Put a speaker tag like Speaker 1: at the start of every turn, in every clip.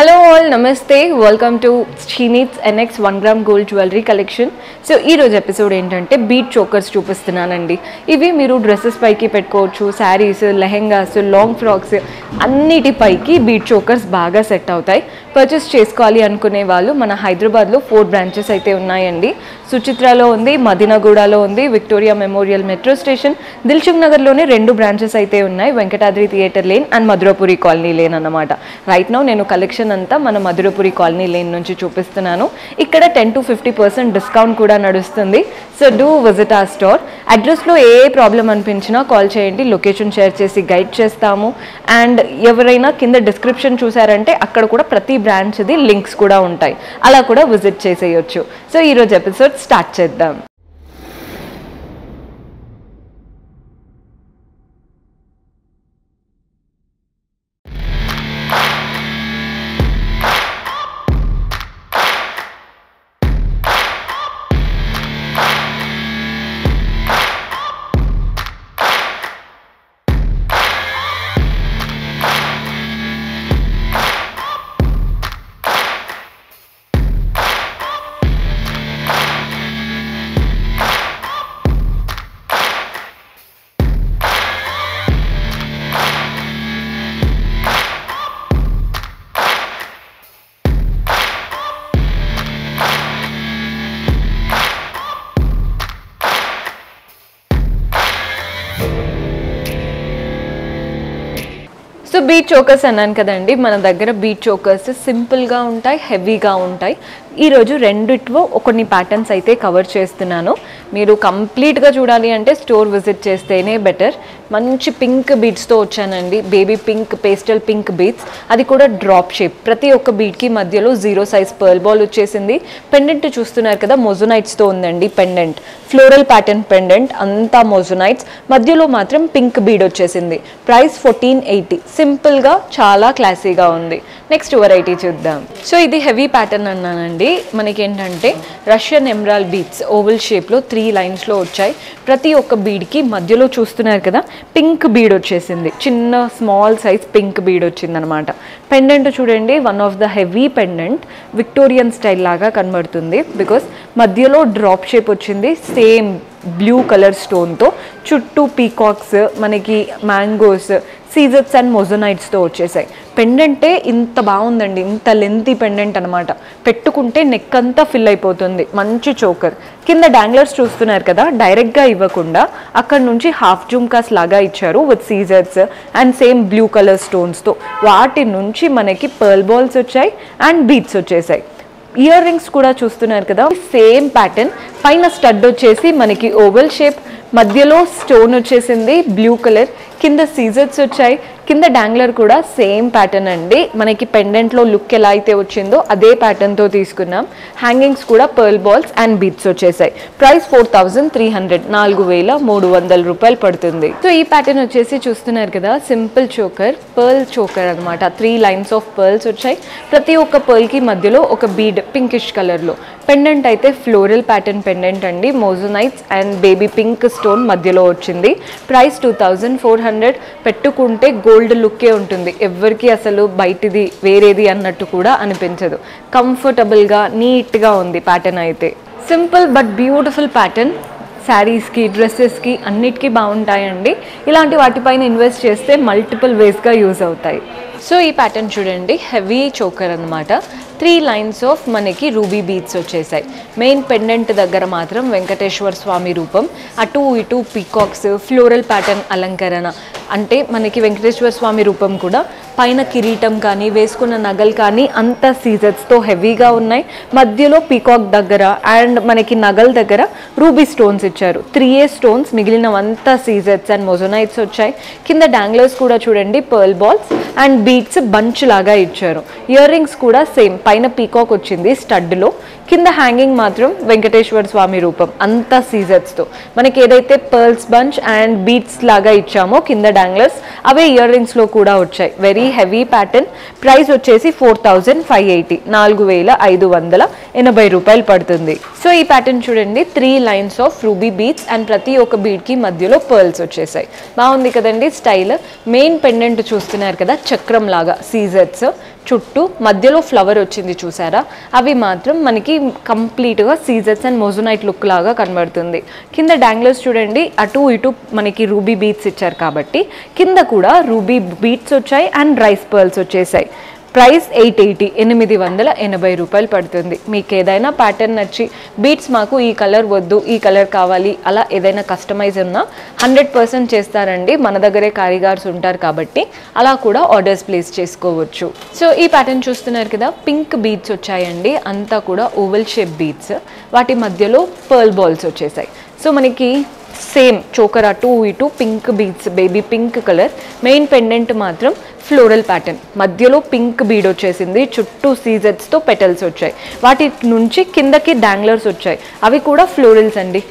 Speaker 1: Hello all, Namaste. Welcome to Sheeneats NX 1 gram gold jewelry collection. So ee roju episode entante bead chokers chupistunanandi. Ivi meeru dresses paiki pettukochu, sarees, lehengas, long frocks anniti paiki bead chokers baga set avutayi. Purchase cheskovali anukune vallu mana Hyderabad lo 4 branches aithe unnayandi. Suchitra lo undi, Madinagooda lo undi, Victoria Memorial Metro Station, Dilshuk Nagar lone 2 branches aithe unnayi, Venkatadri Theatre Lane and Madhurapuri Colony Lane annamata. Right now nenu collection అంతా మన Madhurapuri colony lane నుంచి చూపిస్తున్నాను. ఇక్కడ 10 to 50% discount కూడా నడుస్తుంది. So do visit our store. Address లో ఏ problem అనిపించినా call చేయండి, లొకేషన్ షేర్ చేసి గైడ్ చేస్తాము. అండ్ ఎవరైనా కింద డిస్క్రిప్షన్ చూసారంటే అక్కడ కూడా ప్రతి బ్రాంచ్ ది లింక్స్ కూడా ఉంటాయి, అలా కూడా విజిట్ చేసేయొచ్చు. సో ఈ రోజు ఎపిసోడ్ స్టార్ట్ చేద్దాం. సో బీట్ చోకర్స్ అన్నాను కదండి, మన దగ్గర బీట్ చోకర్స్ సింపుల్గా ఉంటాయి, హెవీగా ఉంటాయి. ఈరోజు రెండిట్లో కొన్ని ప్యాటర్న్స్ అయితే కవర్ చేస్తున్నాను. మీరు కంప్లీట్గా చూడాలి అంటే స్టోర్ విజిట్ చేస్తేనే బెటర్. మంచి పింక్ బీడ్స్తో వచ్చానండి, baby pink, pastel pink beads, అది కూడా డ్రాప్ షేప్. ప్రతి ఒక్క బీడ్కి మధ్యలో 0 size పర్ల్ బాల్ వచ్చేసింది. పెండెంట్ చూస్తున్నారు కదా, మొజోనైట్స్తో ఉందండి పెండెంట్, ఫ్లోరల్ ప్యాటర్న్ పెండెంట్, అంతా మొజోనైట్స్, మధ్యలో మాత్రం పింక్ బీడ్ వచ్చేసింది. ప్రైస్ 1480. సింపుల్గా చాలా క్లాసీగా ఉంది. నెక్స్ట్ వెరైటీ చూద్దాం. సో ఇది హెవీ ప్యాటర్న్ అన్నానండి. మనకి ఏంటంటే రష్యన్ ఎమరాల్డ్ బీడ్స్ ఓవల్ షేప్లో 3 లైన్స్లో వచ్చాయి. ప్రతి ఒక్క బీడ్కి మధ్యలో చూస్తున్నారు కదా పింక్ బీడ్ వచ్చేసింది, చిన్న స్మాల్ సైజ్ పింక్ బీడ్ వచ్చింది అనమాట. పెండెంట్ చూడండి, one of the heavy pendant, Victorian style లాగా కనబడుతుంది. బికాస్ మధ్యలో డ్రాప్ షేప్ వచ్చింది, సేమ్ బ్లూ కలర్ స్టోన్తో, చుట్టూ పీకాక్స్, మనకి మ్యాంగోస్, సీజర్స్ అండ్ మొజోనైట్స్తో వచ్చేసాయి. పెండెంటే ఇంత బాగుందండి, ఇంత లెంతీ పెండెంట్ అనమాట. పెట్టుకుంటే నెక్ అంతా ఫిల్ అయిపోతుంది. మంచి చోకర్. కింద డాంగ్లర్స్ చూస్తున్నారు కదా, డైరెక్ట్గా ఇవ్వకుండా అక్కడ నుంచి హాఫ్ జుమ్కాస్ లాగా ఇచ్చారు with scissors and same blue colour స్టోన్స్తో. వాటి నుంచి మనకి పర్ల్ బాల్స్ వచ్చాయి అండ్ బీడ్స్ వచ్చేసాయి. ఇయర్ రింగ్స్ కూడా చూస్తున్నారు కదా, సేమ్ ప్యాటర్న్. పైన స్టడ్ వచ్చేసి మనకి ఓవల్ షేప్, మధ్యలో స్టోన్ వచ్చేసింది బ్లూ కలర్, కింద సీజర్స్ వచ్చాయి, కింద డాంగ్లర్ కూడా సేమ్ ప్యాటర్న్ అండి. మనకి పెండెంట్లో లుక్ ఎలా అయితే వచ్చిందో అదే ప్యాటర్న్తో తీసుకున్నాం. హ్యాంగింగ్స్ కూడా పర్ల్ బాల్స్ అండ్ బీడ్స్ వచ్చేసాయి. ప్రైస్ 4300, 4300 రూపాయలు పడుతుంది. సో ఈ ప్యాటర్న్ వచ్చేసి చూస్తున్నారు కదా, సింపుల్ చోకర్, పర్ల్ చోకర్ అనమాట. 3 lines ఆఫ్ పర్ల్స్ వచ్చాయి. ప్రతి ఒక్క పర్ల్కి మధ్యలో ఒక బీడ్ పింకిష్ కలర్లో. పెండెంట్ అయితే ఫ్లోరల్ ప్యాటర్న్ పెండెంట్ అండి, Mojo Nights and baby pink stone మధ్యలో వచ్చింది. ప్రైస్ 2400. పెట్టుకుంటే గోల్డ్ లుక్కే ఉంటుంది, ఎవరికి అసలు బయటిది వేరేది అన్నట్టు కూడా అనిపించదు. కంఫర్టబుల్గా నీట్గా ఉంది ప్యాటర్న్ అయితే. Simple but beautiful pattern. శారీస్కి, డ్రెస్సెస్కి అన్నిటికీ బాగుంటాయండి. ఇలాంటి వాటిపైన ఇన్వెస్ట్ చేస్తే మల్టిపుల్ వేస్గా యూజ్ అవుతాయి. సో ఈ ప్యాటర్న్ చూడండి, హెవీ చోకర్ అనమాట. 3 lines ఆఫ్ మనకి రూబీ బీడ్స్ వచ్చేసాయి. మెయిన్ పెండెంట్ దగ్గర మాత్రం వెంకటేశ్వర స్వామి రూపం, అటు ఇటు పీకాక్స్, ఫ్లోరల్ ప్యాటర్న్ అలంకరణ. అంటే మనకి వెంకటేశ్వర స్వామి రూపం కూడా పైన కిరీటం కానీ వేసుకున్న నగలు కానీ అంత సీజర్స్తో హెవీగా ఉన్నాయి. మధ్యలో పీకాక్ దగ్గర అండ్ మనకి నగల దగ్గర రూబీ స్టోన్స్ ఇచ్చారు. 3A స్టోన్స్, మిగిలినవంతా సీజర్స్ అండ్ మొజోనైట్స్ వచ్చాయి. కింద డాంగ్లర్స్ కూడా చూడండి pearl balls and beads bunch లాగా ఇచ్చారు. ఇయర్ రింగ్స్ కూడా సేమ్, పైన పీకాక్ వచ్చింది స్టడ్లో, కింద హ్యాంగింగ్ మాత్రం వెంకటేశ్వర స్వామి రూపం, అంతా సీజర్స్తో. మనకి ఏదైతే పర్ల్స్ బంచ్ అండ్ బీడ్స్ లాగా ఇచ్చామో కింద డాంగ్లర్స్, అవే ఇయర్ రింగ్స్లో కూడా వచ్చాయి. Very heavy pattern. ప్రైస్ వచ్చేసి 4580, 4580 రూపాయలు పడుతుంది. సో ఈ ప్యాటర్న్ చూడండి, 3 lines of ruby beads and ప్రతి ఒక్క బీడ్కి మధ్యలో పర్ల్స్ వచ్చేసాయి. బాగుంది కదండి స్టైల్. మెయిన్ పెండెంట్ చూస్తున్నారు కదా, చక్రం లాగా సీజర్స్, చుట్టూ మధ్యలో ఫ్లవర్ వచ్చింది చూసారా, అవి మాత్రం మనకి కంప్లీట్గా సీజర్స్ అండ్ మోజోనైట్ లుక్ లాగా కనబడుతుంది. కింద డాంగ్లర్స్ చూడండి, అటు ఇటు మనకి రూబీ బీట్స్ ఇచ్చారు కాబట్టి కింద కూడా రూబీ బీట్స్ వచ్చాయి అండ్ రైస్ పర్ల్స్ వచ్చేసాయి. ప్రైస్ 880, 880 రూపాయలు పడుతుంది. మీకు ఏదైనా ప్యాటర్న్ నచ్చి బీట్స్ మాకు ఈ కలర్ వద్దు, ఈ కలర్ కావాలి, అలా ఏదైనా కస్టమైజ్ ఉన్నా 100% చేస్తారండి. మన దగ్గరే కారీగార్స్ ఉంటారు కాబట్టి అలా కూడా ఆర్డర్స్ ప్లేస్ చేసుకోవచ్చు. సో ఈ ప్యాటర్న్ చూస్తున్నారు కదా, పింక్ బీట్స్ వచ్చాయండి, అంతా కూడా ఓవల్ షేప్ బీట్స్, వాటి మధ్యలో పర్ల్ బాల్స్ వచ్చేసాయి. సో మనకి సేమ్ చోకర్ అటు ఇటు pink beads, baby pink colour. Main pendant మాత్రం ఫ్లోరల్ ప్యాటర్న్, మధ్యలో పింక్ బీడ్ వచ్చేసింది, చుట్టూ సీజర్స్తో పెటల్స్ వచ్చాయి, వాటి నుంచి కిందకి డాంగ్లర్స్ వచ్చాయి, అవి కూడా ఫ్లోరల్స్ అండి.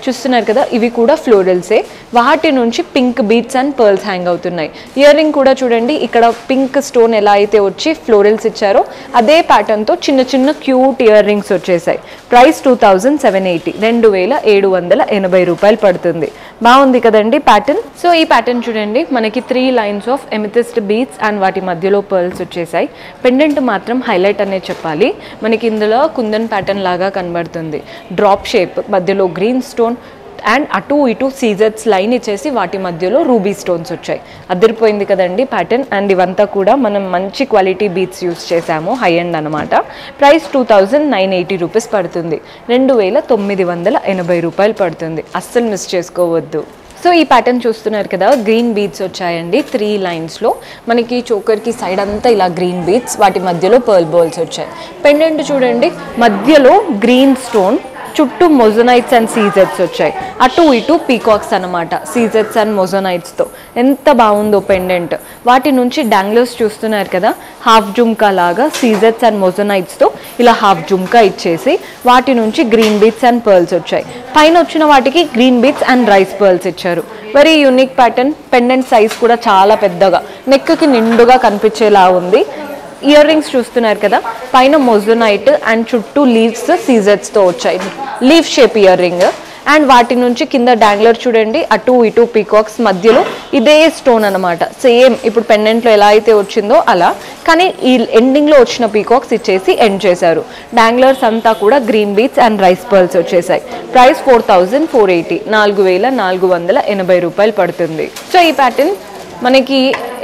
Speaker 1: చూస్తున్నారు కదా, ఇవి కూడా ఫ్లోరల్సే, వాటి నుంచి pink beads and pearls hang అవుతున్నాయి. ఇయర్ రింగ్ కూడా చూడండి, ఇక్కడ పింక్ స్టోన్ ఎలా అయితే వచ్చి ఫ్లోరల్స్ ఇచ్చారో అదే ప్యాటర్న్తో చిన్న చిన్న క్యూట్ ఇయర్ రింగ్స్ వచ్చేసాయి. ప్రైస్ 2780, 2780 రూపాయలు పడుతుంది. బాగుంది కదండి ప్యాటర్న్. సో ఈ ప్యాటర్న్ చూడండి, మనకి 3 లైన్స్ ఆఫ్ ఎమిథిస్ట్ బీడ్స్ అండ్ వాటి మధ్యలో పర్ల్స్ వచ్చేసాయి. పెండెంట్ మాత్రం హైలైట్ అనే చెప్పాలి, మనకి ఇందులో కుందన్ ప్యాటర్న్ లాగా కనబడుతుంది. డ్రాప్ షేప్, మధ్యలో గ్రీన్ స్టోన్ అండ్ అటు ఇటు సీజర్స్ లైన్ ఇచ్చేసి వాటి మధ్యలో రూబీ స్టోన్స్ వచ్చాయి. అదిరిపోయింది కదండి ప్యాటర్న్. అండ్ ఇవంతా కూడా మనం మంచి క్వాలిటీ బీట్స్ యూస్ చేసాము, హై ఎండ్ అనమాట. ప్రైస్ 2980 రూపీస్ పడుతుంది, 2980 రూపాయలు పడుతుంది. అస్సలు మిస్ చేసుకోవద్దు. సో ఈ ప్యాటర్న్ చూస్తున్నారు కదా, గ్రీన్ బీడ్స్ వచ్చాయండి 3 లైన్స్లో. మనకి చోకర్కి సైడ్ అంతా ఇలా గ్రీన్ బీడ్స్, వాటి మధ్యలో పర్ల్ బాల్స్ వచ్చాయి. పెండెంట్ చూడండి, మధ్యలో గ్రీన్ స్టోన్, చుట్టూ మొజోనైట్స్ అండ్ సీజర్స్ వచ్చాయి, అటు ఇటు పీకాక్స్ అనమాట, సీజర్స్ అండ్ మొజోనైట్స్తో. ఎంత బాగుందో పెండెంట్. వాటి నుంచి డాంగ్లర్స్ చూస్తున్నారు కదా, హాఫ్ జుమ్కా లాగా సీజర్స్ అండ్ మొజోనైట్స్తో ఇలా హాఫ్ జుమ్కా ఇచ్చేసి వాటి నుంచి గ్రీన్ బీడ్స్ అండ్ పర్ల్స్ వచ్చాయి. పైన వచ్చిన వాటికి green beads and rice pearls ఇచ్చారు. Very unique pattern. Pendant size కూడా చాలా పెద్దగా, నెక్కి నిండుగా కనిపించేలా ఉంది. ఇయర్ రింగ్స్ చూస్తున్నారు కదా, పైన మొజోనైట్ అండ్ చుట్టూ లీవ్స్ సీజర్స్తో వచ్చాయి, leaf shape ear ring. And వాటి నుంచి కింద డాంగ్లర్ చూడండి, అటు ఇటు పీకాక్స్, మధ్యలో ఇదే స్టోన్ అనమాట. సేమ్ ఇప్పుడు పెండెంట్లో ఎలా అయితే వచ్చిందో అలా, కానీ ఈ ఎండింగ్లో వచ్చిన పీకాక్స్ ఇచ్చేసి ఎండ్ చేశారు. డాంగ్లర్స్ అంతా కూడా green beads and rice pearls వచ్చేసాయి. ప్రైస్ 4480, 4480 రూపాయలు పడుతుంది. సో ఈ ప్యాటర్న్ మనకి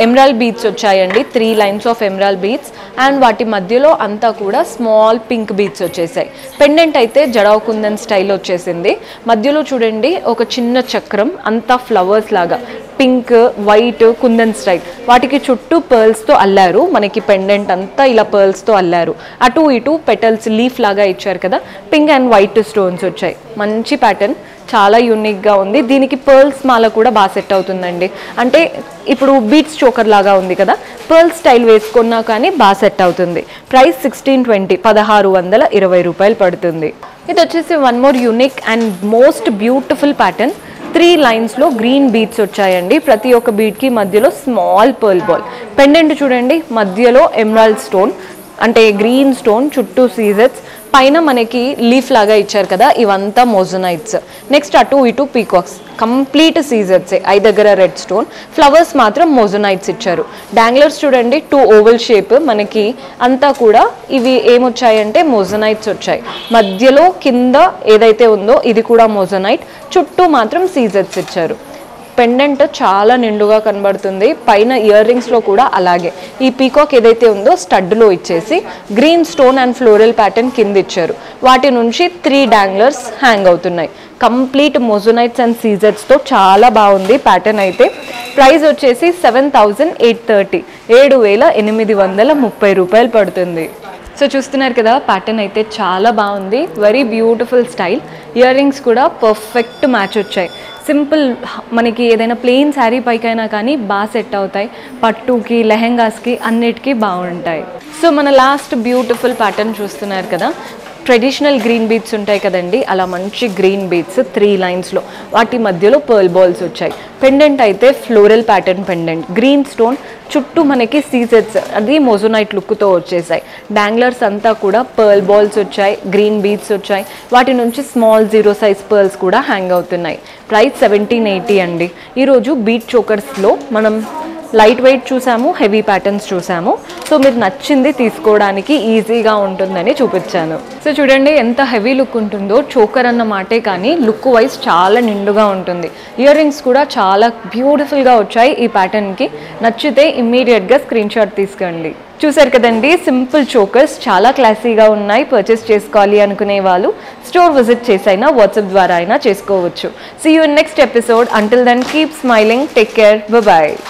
Speaker 1: ఎమరాల్డ్ బీడ్స్ వచ్చాయండి, 3 lines of emerald beads and వాటి మధ్యలో అంతా కూడా స్మాల్ పింక్ బీడ్స్ వచ్చేసాయి. పెండెంట్ అయితే జడావ్ కుందన్ స్టైల్ వచ్చేసింది. మధ్యలో చూడండి ఒక చిన్న చక్రం, అంతా ఫ్లవర్స్ లాగా, పింక్ వైట్ కుందన్ స్టైల్, వాటికి చుట్టూ పర్ల్స్తో అల్లారు. మనకి పెండెంట్ అంతా ఇలా పర్ల్స్తో అల్లారు, అటు ఇటు పెటల్స్ లీఫ్ లాగా ఇచ్చారు కదా, పింక్ అండ్ వైట్ స్టోన్స్ వచ్చాయి. మంచి ప్యాటర్న్, చాలా యూనిక్గా ఉంది. దీనికి పర్ల్స్ మాల కూడా బాగా సెట్ అవుతుందండి. అంటే ఇప్పుడు బీట్స్ చోకర్ లాగా ఉంది కదా, పర్ల్ స్టైల్ వేసుకున్నా కానీ బాగా సెట్ అవుతుంది. ప్రైస్ 1620, 1620 రూపాయలు పడుతుంది. ఇది వచ్చేసి one more unique and most beautiful pattern. 3 లైన్స్లో గ్రీన్ బీడ్స్ వచ్చాయండి, ప్రతి ఒక్క బీడ్కి మధ్యలో స్మాల్ పర్ల్ బాల్. పెండెంట్ చూడండి, మధ్యలో ఎమరాల్డ్ స్టోన్ అంటే గ్రీన్ స్టోన్, చుట్టూ సీజర్స్, పైన మనకి లీఫ్ లాగా ఇచ్చారు కదా, ఇవంతా మొజోనైట్స్. నెక్స్ట్ అటు ఇటు పీకాక్స్, కంప్లీట్ సీజర్సే, ఐ దగ్గర రెడ్ స్టోన్, ఫ్లవర్స్ మాత్రం మొజోనైట్స్ ఇచ్చారు. డాంగ్లర్స్ చూడండి, 2 ఓవల్ షేప్, మనకి అంతా కూడా ఇవి ఏమొచ్చాయంటే మొజోనైట్స్ వచ్చాయి. మధ్యలో కింద ఏదైతే ఉందో ఇది కూడా మొజోనైట్, చుట్టూ మాత్రం సీజర్స్ ఇచ్చారు. పెండెంట్ చాలా నిండుగా కనబడుతుంది, పైన ఇయర్ రింగ్స్లో కూడా అలాగే. ఈ పీకాక్ ఏదైతే ఉందో స్టడ్లో ఇచ్చేసి green stone and floral pattern కింద ఇచ్చారు. వాటి నుంచి 3 డాంగ్లర్స్ హ్యాంగ్ అవుతున్నాయి. కంప్లీట్ మొజోనైట్స్ అండ్ సీజర్స్తో చాలా బాగుంది ప్యాటర్న్ అయితే. ప్రైస్ వచ్చేసి 7830, 7830 రూపాయలు పడుతుంది. సో చూస్తున్నారు కదా, ప్యాటర్న్ అయితే చాలా బాగుంది, very beautiful style. Ear rings కూడా పర్ఫెక్ట్ మ్యాచ్ వచ్చాయి. సింపుల్, మనకి ఏదైనా ప్లెయిన్ శారీ పైకైనా కానీ బాగా సెట్ అవుతాయి, పట్టుకి లెహెంగాస్కి అన్నిటికీ బాగుంటాయి. సో మన లాస్ట్ బ్యూటిఫుల్ ప్యాటర్న్ చూస్తున్నారు కదా, ట్రెడిషనల్ గ్రీన్ బీడ్స్ ఉంటాయి కదండి, అలా మంచి గ్రీన్ బీడ్స్ 3 లైన్స్లో, వాటి మధ్యలో పర్ల్ బాల్స్ వచ్చాయి. పెండెంట్ అయితే floral pattern pendant, green stone, చుట్టూ మనకి సీజెట్స్, అది మొజోనైట్ లుక్తో వచ్చేసాయి. డాంగ్లర్స్ అంతా కూడా పర్ల్ బాల్స్ వచ్చాయి, గ్రీన్ బీడ్స్ వచ్చాయి, వాటి నుంచి స్మాల్ 0 సైజ్ పర్ల్స్ కూడా హ్యాంగ్ అవుతున్నాయి. ప్రైస్ 1780 అండి. ఈరోజు బీట్ చోకర్స్లో మనం లైట్ వెయిట్ చూసాము, హెవీ ప్యాటర్న్స్ చూసాము. సో మీరు నచ్చింది తీసుకోవడానికి ఈజీగా ఉంటుందని చూపించాను. సో చూడండి ఎంత హెవీ లుక్ ఉంటుందో. చోకర్ అన్న మాటే కానీ లుక్ వైజ్ చాలా నిండుగా ఉంటుంది. ఇయర్ రింగ్స్ కూడా చాలా బ్యూటిఫుల్గా వచ్చాయి ఈ ప్యాటర్న్కి. నచ్చితే ఇమ్మీడియట్గా స్క్రీన్ షాట్ తీసుకోండి. చూసారు కదండి, సింపుల్ చోకర్స్ చాలా క్లాసీగా ఉన్నాయి. పర్చేస్ చేసుకోవాలి అనుకునే వాళ్ళు స్టోర్ విజిట్ చేసైనా వాట్సాప్ ద్వారా అయినా చేసుకోవచ్చు. See you in next episode. Until then keep smiling. Take care. Bye.